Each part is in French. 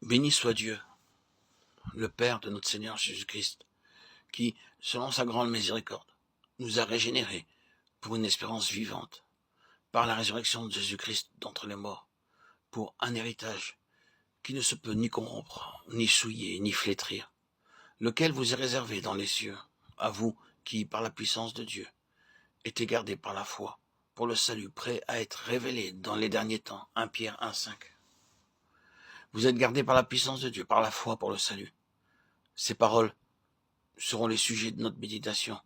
Béni soit Dieu, le Père de notre Seigneur Jésus-Christ, qui, selon sa grande miséricorde, nous a régénérés pour une espérance vivante, par la résurrection de Jésus-Christ d'entre les morts, pour un héritage qui ne se peut ni corrompre, ni souiller, ni flétrir, lequel vous est réservé dans les cieux, à vous qui, par la puissance de Dieu, étiez gardés par la foi, pour le salut prêt à être révélé dans les derniers temps. 1 Pierre 1,5. Vous êtes gardés par la puissance de Dieu, par la foi pour le salut. Ces paroles seront les sujets de notre méditation.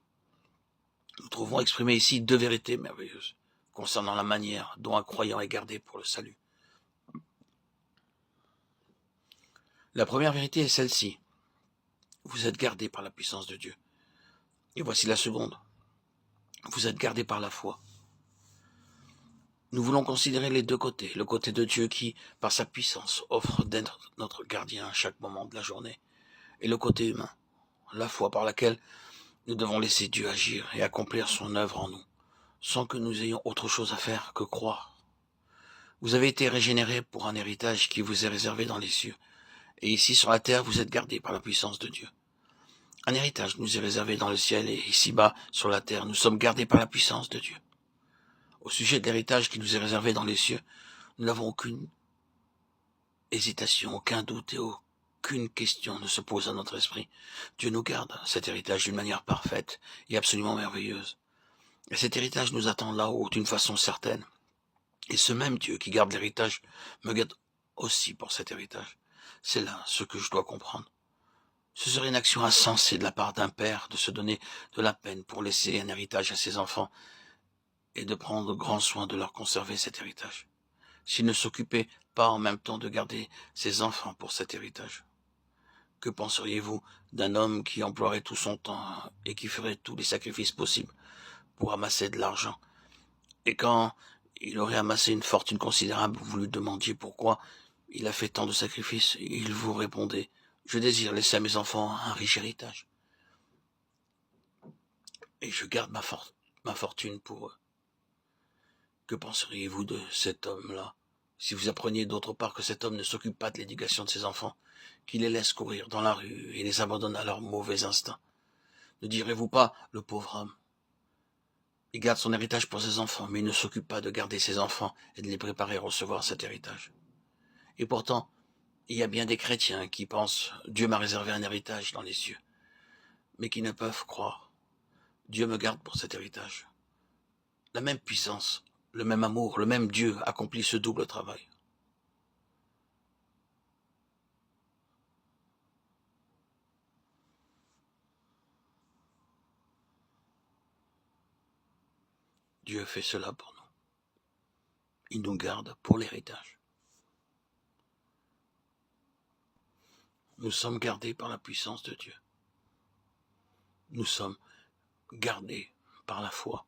Nous trouvons exprimées ici deux vérités merveilleuses concernant la manière dont un croyant est gardé pour le salut. La première vérité est celle-ci. Vous êtes gardés par la puissance de Dieu. Et voici la seconde. Vous êtes gardés par la foi. Nous voulons considérer les deux côtés. Le côté de Dieu qui, par sa puissance, offre d'être notre gardien à chaque moment de la journée. Et le côté humain. La foi par laquelle nous devons laisser Dieu agir et accomplir son œuvre en nous, sans que nous ayons autre chose à faire que croire. Vous avez été régénérés pour un héritage qui vous est réservé dans les cieux. Et ici sur la terre, vous êtes gardés par la puissance de Dieu. Un héritage nous est réservé dans le ciel et ici-bas, sur la terre, nous sommes gardés par la puissance de Dieu. Au sujet de l'héritage qui nous est réservé dans les cieux, nous n'avons aucune hésitation, aucun doute et aucune question ne se pose à notre esprit. Dieu nous garde cet héritage d'une manière parfaite et absolument merveilleuse. Et cet héritage nous attend là-haut d'une façon certaine. Et ce même Dieu qui garde l'héritage me garde aussi pour cet héritage. C'est là ce que je dois comprendre. Ce serait une action insensée de la part d'un père de se donner de la peine pour laisser un héritage à ses enfants et de prendre grand soin de leur conserver cet héritage, s'il ne s'occupait pas en même temps de garder ses enfants pour cet héritage. Que penseriez-vous d'un homme qui emploierait tout son temps et qui ferait tous les sacrifices possibles pour amasser de l'argent, et quand il aurait amassé une fortune considérable, vous lui demandiez pourquoi il a fait tant de sacrifices, il vous répondait: je désire laisser à mes enfants un riche héritage, et je garde ma fortune pour eux. Que penseriez-vous de cet homme-là, si vous appreniez d'autre part que cet homme ne s'occupe pas de l'éducation de ses enfants, qu'il les laisse courir dans la rue et les abandonne à leurs mauvais instincts? Ne direz-vous pas: le pauvre homme, il garde son héritage pour ses enfants, mais il ne s'occupe pas de garder ses enfants et de les préparer à recevoir cet héritage? Et pourtant, il y a bien des chrétiens qui pensent: Dieu m'a réservé un héritage dans les cieux, mais qui ne peuvent croire: Dieu me garde pour cet héritage. La même puissance, le même amour, le même Dieu accomplit ce double travail. Dieu fait cela pour nous. Il nous garde pour l'héritage. Nous sommes gardés par la puissance de Dieu. Nous sommes gardés par la foi.